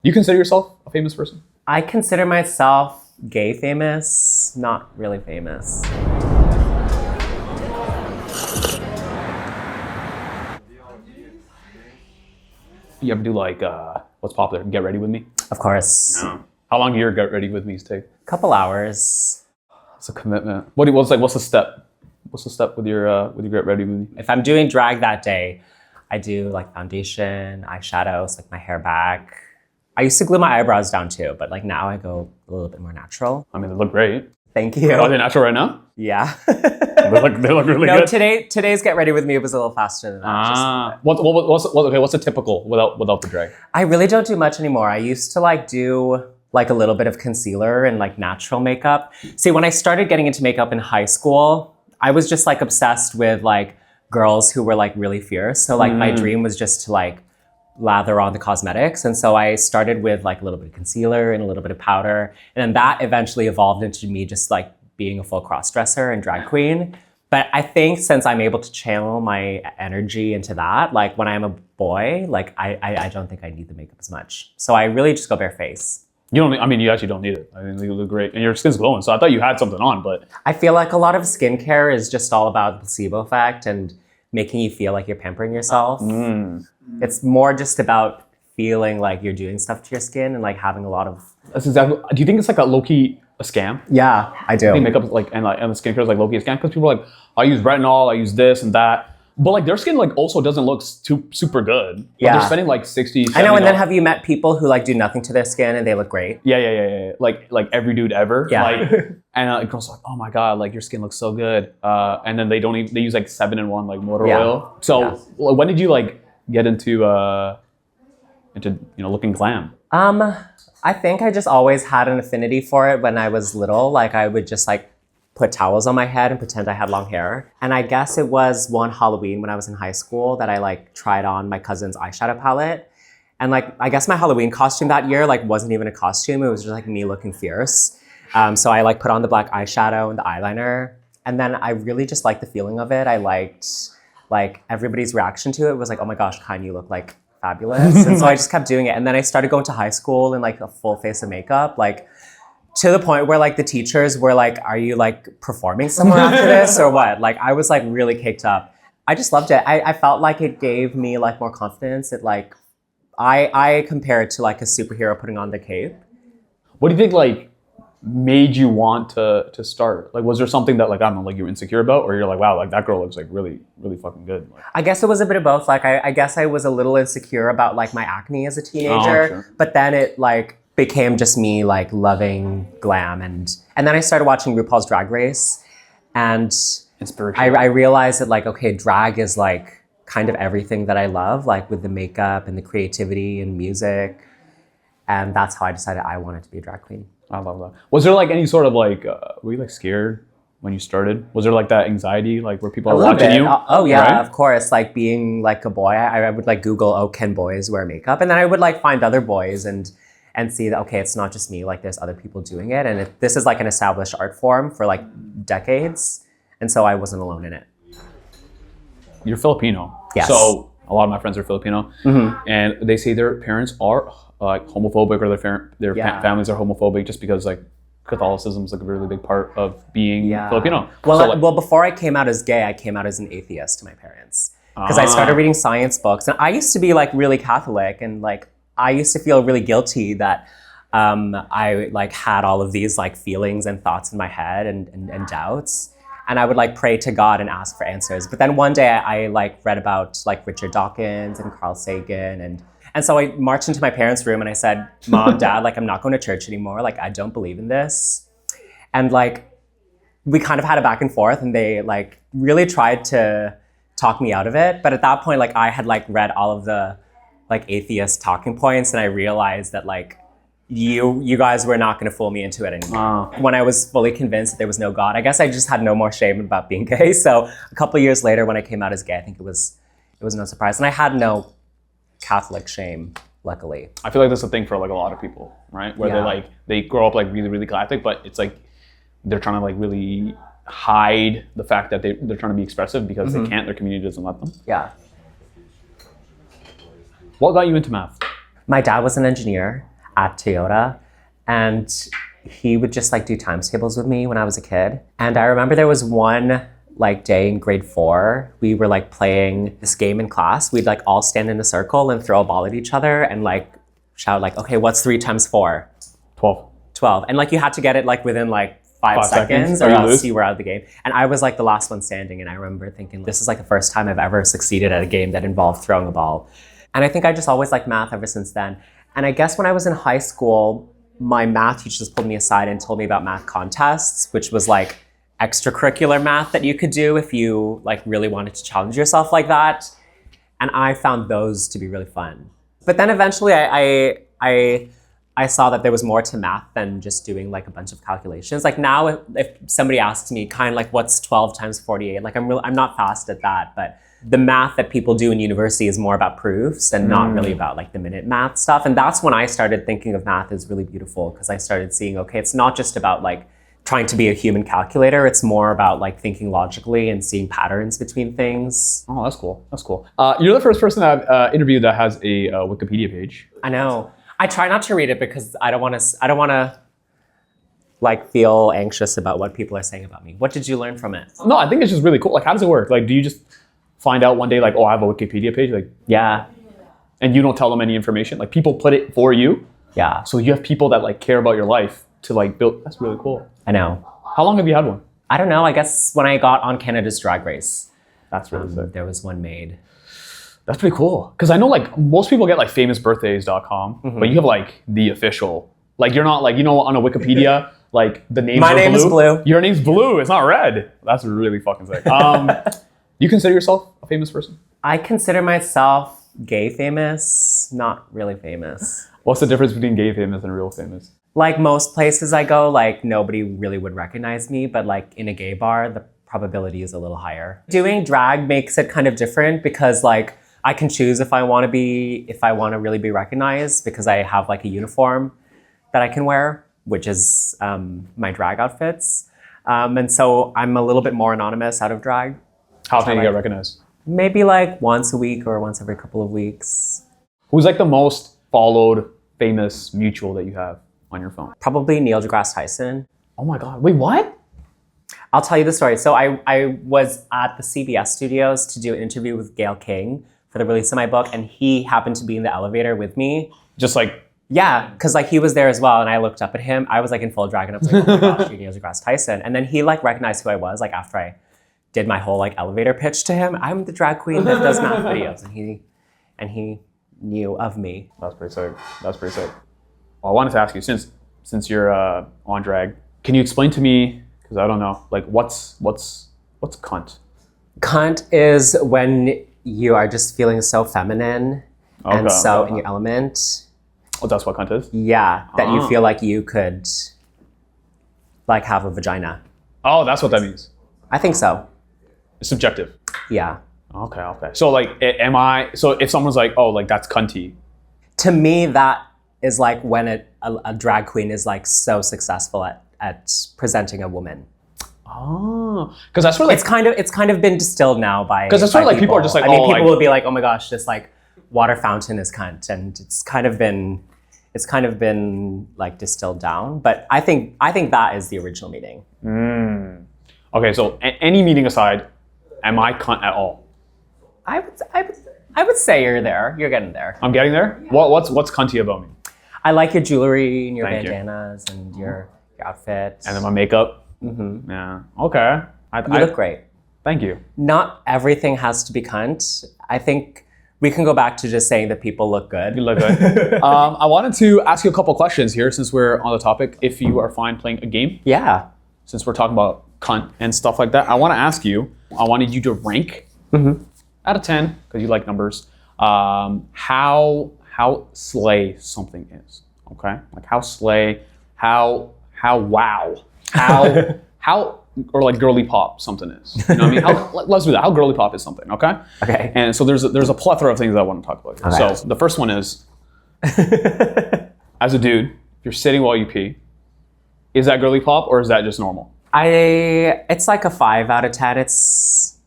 You consider yourself a famous person? I consider myself gay famous, not really famous. You ever do like, what's popular? Get Ready With Me? Of course. No. How long do your Get Ready With Me's take? Couple hours. It's a commitment. What's the step? What's the step with your Get Ready With Me? If I'm doing drag that day, I do like foundation, eyeshadows, like my hair back. I used to glue my eyebrows down too, but like now I go a little bit more natural. I mean, they look great. Thank you. Are they natural right now? Yeah. They look really no, good. today's Get Ready With Me was a little faster than that. What's a typical without the drag? I really don't do much anymore. I used to like do like a little bit of concealer and like natural makeup. See, when I started getting into makeup in high school, I was just like obsessed with like girls who were like really fierce. So like my dream was just to like lather on the cosmetics. And so I started with like a little bit of concealer and a little bit of powder. And then that eventually evolved into me just like being a full cross-dresser and drag queen. But I think since I'm able to channel my energy into that, like when I'm a boy, like I don't think I need the makeup as much. So I really just go bare face. You actually don't need it. I mean, you look great and your skin's glowing. So I thought you had something on, but. I feel like a lot of skincare is just all about the placebo effect and making you feel like you're pampering yourself. It's more just about feeling like you're doing stuff to your skin and like having a lot of. That's exactly. Do you think it's like a low-key a scam? Yeah, I do. I think makeup and the skincare is like low-key a scam because people are like, I use retinol, I use this and that. But like their skin like also doesn't look super good. But yeah. They're spending like $60, $70. I know, and then have you met people who like do nothing to their skin and they look great? Yeah. Like every dude ever. Yeah. Like, and girls are like, oh my God, like your skin looks so good. And then they use like 7-in-1 like motor oil. So when did you like get into looking glam? I think I just always had an affinity for it when I was little. Like I would just like put towels on my head and pretend I had long hair. And I guess it was one Halloween when I was in high school that I like tried on my cousin's eyeshadow palette. And like, I guess my Halloween costume that year like wasn't even a costume. It was just like me looking fierce. So I like put on the black eyeshadow and the eyeliner. And then I really just liked the feeling of it. I liked like everybody's reaction to it was like, oh my gosh, Kyne, you look like fabulous. And so I just kept doing it. And then I started going to high school in like a full face of makeup, like to the point where like the teachers were like, are you like performing somewhere after this or what? Like I was like really caked up. I just loved it. I felt like it gave me like more confidence. It like, I compare it to like a superhero putting on the cape. What do you think like made you want to start? Like was there something that like, I don't know, like you were insecure about or you're like, wow, like that girl looks like really, really fucking good? Like, I guess it was a bit of both. Like I guess I was a little insecure about like my acne as a teenager, sure. But then it like became just me like loving glam and then I started watching RuPaul's Drag Race and inspiration. I realized that like, okay, drag is like kind of everything that I love, like with the makeup and the creativity and music. And that's how I decided I wanted to be a drag queen. I love that. Was there like any sort of like, were you like scared when you started? Was there like that anxiety, like where people are watching you? Oh yeah, right? Of course. Like being like a boy, I would like Google, oh, can boys wear makeup? And then I would like find other boys and see that, okay, it's not just me, like there's other people doing it. And this is like an established art form for like decades. And so I wasn't alone in it. You're Filipino. Yes. So a lot of my friends are Filipino and they say their parents are like homophobic or their families are homophobic just because like Catholicism is like a really big part of being Filipino. Well, so, well, before I came out as gay, I came out as an atheist to my parents because I started reading science books and I used to be like really Catholic and like I used to feel really guilty that I like had all of these like feelings and thoughts in my head and doubts. And I would like pray to God and ask for answers. But then one day I like read about like Richard Dawkins and Carl Sagan and so I marched into my parents' room and I said, Mom, Dad, like I'm not going to church anymore. Like I don't believe in this. And like we kind of had a back and forth and they like really tried to talk me out of it. But at that point, like I had like read all of the like atheist talking points and I realized that like you guys were not going to fool me into it anymore. When I was fully convinced that there was no God, I guess I just had no more shame about being gay. So a couple of years later when I came out as gay, I think it was no surprise. And I had no Catholic shame, luckily. I feel like that's a thing for like a lot of people, right? Where they grow up like really, really Catholic, but it's like they're trying to like really hide the fact that they're trying to be expressive because they can't, their community doesn't let them. Yeah. What got you into math? My dad was an engineer. at Toyota, and he would just like do times tables with me when I was a kid. And I remember there was one like day in grade 4, we were like playing this game in class. We'd like all stand in a circle and throw a ball at each other and like shout like, okay, what's 3 times 4? 12. And like you had to get it like within like 5 seconds or else you were out of the game. And I was like the last one standing, and I remember thinking, this is like the first time I've ever succeeded at a game that involved throwing a ball. And I think I just always liked math ever since then. And I guess when I was in high school, my math teacher just pulled me aside and told me about math contests, which was like extracurricular math that you could do if you like really wanted to challenge yourself like that. And I found those to be really fun. But then eventually I saw that there was more to math than just doing like a bunch of calculations. Like now, if somebody asks me kind of like what's 12 times 48, like I'm not fast at that, but the math that people do in university is more about proofs and not really about like the minute math stuff. And that's when I started thinking of math as really beautiful, because I started seeing, okay, it's not just about like trying to be a human calculator. It's more about like thinking logically and seeing patterns between things. Oh, that's cool. That's cool. You're the first person I've interviewed that has a Wikipedia page. I know. I try not to read it because I don't want to like feel anxious about what people are saying about me. What did you learn from it? No, I think it's just really cool. Like, how does it work? Like, do you just find out one day like, oh, I have a Wikipedia page? Like, yeah. And you don't tell them any information? Like, people put it for you? Yeah. So you have people that like care about your life to like build. That's really cool. I know. How long have you had one? I don't know. I guess when I got on Canada's Drag Race. That's really sick. There was one made. That's pretty cool. Because I know like most people get like famousbirthdays.com, but you have like the official. Like you're not like, you know, on a Wikipedia, like the names My name is blue. Your name's blue. It's not red. That's really fucking sick. You consider yourself a famous person? I consider myself gay famous, not really famous. What's the difference between gay famous and real famous? Like most places I go, like nobody really would recognize me, but like in a gay bar, the probability is a little higher. Doing drag makes it kind of different because like I can choose if I want to really be recognized, because I have like a uniform that I can wear, which is my drag outfits. And so I'm a little bit more anonymous out of drag. How often do you get recognized? Maybe like once a week or once every couple of weeks. Who's like the most followed famous mutual that you have on your phone? Probably Neil deGrasse Tyson. Oh my God, wait, what? I'll tell you the story. So I was at the CBS studios to do an interview with Gayle King for the release of my book, and he happened to be in the elevator with me. Just like... Yeah, because like he was there as well, and I looked up at him. I was like in full drag, and I was like, oh my gosh, you're Neil deGrasse Tyson. And then he like recognized who I was, like after I did my whole like elevator pitch to him. I'm the drag queen that does math videos, and he knew of me. That's pretty sick. That's pretty sick. Well, I wanted to ask you, since you're on drag, can you explain to me, because I don't know, like what's cunt? Cunt is when you are just feeling so feminine and so in your element. Oh, that's what cunt is? Yeah, that you feel like you could like have a vagina. Oh, that's what that means. I think so. It's subjective. Yeah. Okay. So like, so if someone's like, oh, like that's cunty. To me, that is like when a drag queen is like so successful at presenting a woman. Oh, because that's where like it's kind of been distilled now by, because that's where like people are just like, people will be like, oh my gosh, this like water fountain is cunt, and it's kind of been like distilled down. But I think that is the original meaning. Okay, so any meaning aside, am I cunt at all? I would say you're there. You're getting there. I'm getting there. What's cunty about me? I like your jewelry and your bandanas and your outfit. And then my makeup. Mm-hmm. Yeah. Okay. You look great. Thank you. Not everything has to be cunt. I think we can go back to just saying that people look good. You look good. I wanted to ask you a couple questions here since we're on the topic. If you are fine playing a game. Yeah. Since we're talking about cunt and stuff like that, I want to ask you. I wanted you to rank out of 10, because you like numbers. How slay something is. Okay. Like how slay. How wow. How or like girly pop something is. You know what I mean? Let's do that. How girly pop is something, okay? Okay. And so there's a plethora of things I want to talk about. Okay. So the first one is, as a dude, if you're sitting while you pee, is that girly pop or is that just normal? It's like a 5 out of 10. It's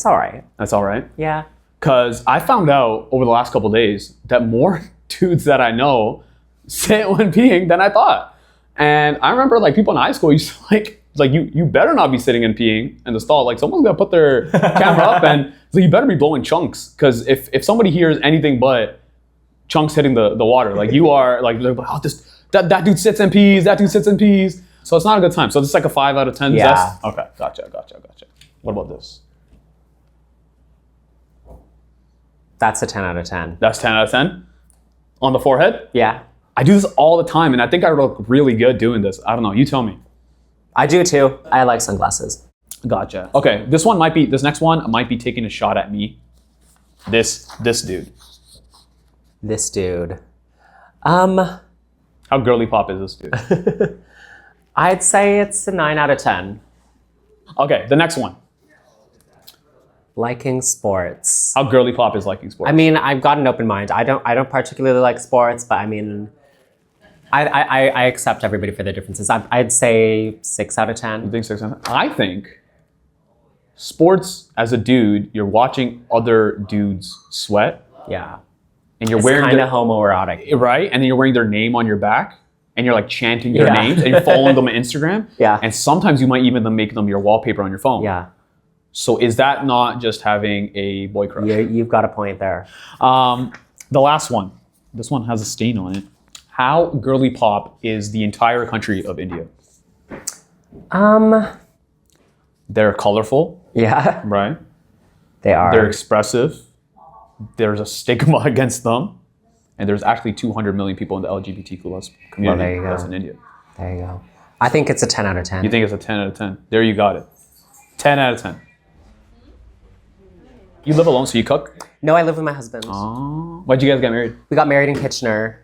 all right. That's all right? Yeah. Because I found out over the last couple of days that more dudes that I know sit when peeing than I thought. And I remember like people in high school used to like, it's like you better not be sitting and peeing in the stall. Like someone's gonna put their camera up and so you better be blowing chunks. Because if somebody hears anything but chunks hitting the water, like you are like, oh, that dude sits and pees, that dude sits and pees. So it's not a good time. So it's like a 5 out of 10 Yeah. zest. Okay, gotcha. What about this? That's a 10 out of 10. That's 10 out of 10? On the forehead? Yeah. I do this all the time, and I think I look really good doing this. I don't know, you tell me. I do too. I like sunglasses. Gotcha. Okay, this next one might be taking a shot at me. This dude. This dude. How girly pop is this dude? I'd say it's a 9 out of 10. Okay, the next one. Liking sports. How girly pop is liking sports? I mean, I've got an open mind. I don't particularly like sports, but I mean, I accept everybody for their differences. I'd say 6 out of 10. You think 6 out of 10? I think sports as a dude, you're watching other dudes sweat. Yeah. And you're It's wearing kind of homoerotic. right? And then you're wearing their name on your back. And you're like chanting their Yeah. names and you're following them on Instagram. Yeah. And sometimes you might even make them your wallpaper on your phone. Yeah. So is that not just having a boy crush? You've got a point there. The last one. This one has a stain on it. How girly pop is the entire country of India? They're colorful, Yeah. right? They are. They're expressive. There's a stigma against them. And there's actually 200 million people in the LGBTQ+ community there you go. that's in India. There you go. I think it's a 10 out of 10. You think it's a 10 out of 10? There you got it. 10 out of 10. You live alone, so you cook? No, I live with my husband. Oh. Why'd you guys get married? We got married in Kitchener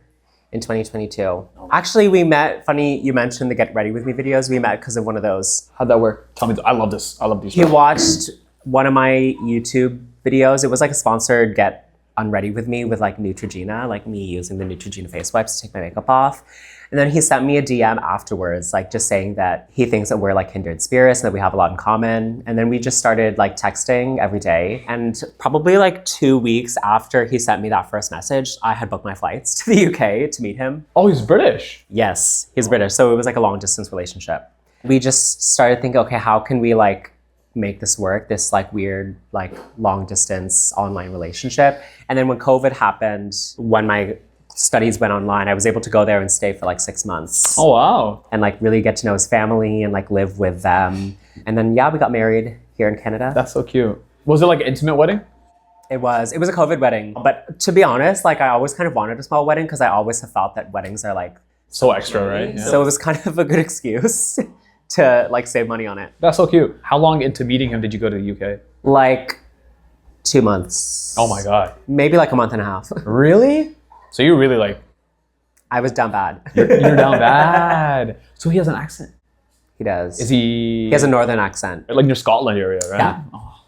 in 2022. Actually, we met, funny you mentioned the Get Ready With Me videos. We met because of one of those. How'd that work? Tell me. I love this. I love these. He watched one of my YouTube videos. It was like a sponsored Get Unready With Me with like Neutrogena, like me using the Neutrogena face wipes to take my makeup off. And then he sent me a DM afterwards, like just saying that he thinks that we're like kindred spirits and that we have a lot in common. And then we just started like texting every day. And probably like 2 weeks after he sent me that first message, I had booked my flights to the UK to meet him. Oh, he's British. Yes, he's British. So it was like a long distance relationship. We just started thinking, okay, how can we like make this work, this like weird, like long distance online relationship. And then when COVID happened, when my studies went online, I was able to go there and stay for like 6 months. Oh, wow. And like really get to know his family and like live with them. And then, yeah, we got married here in Canada. That's so cute. Was it like an intimate wedding? It was a COVID wedding. But to be honest, like I always kind of wanted a small wedding because I always have felt that weddings are like, So extra, right? Yeah. so it was kind of a good excuse to like save money on it. That's so cute. How long into meeting him did you go to the UK? Like 2 months. Oh my God. Maybe like a month and a half. Really? So you really like, I was down bad. you're down bad. So he has an accent. He does. Is he? He has a northern accent. Like near Scotland area, right? Yeah. Oh.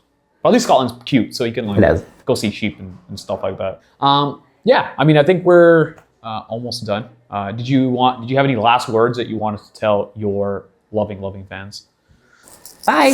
But at least Scotland's cute, so you can It like is. go see sheep and stuff like that. Yeah, I mean, I think we're almost done. Did you have any last words that you wanted to tell your loving fans? Bye.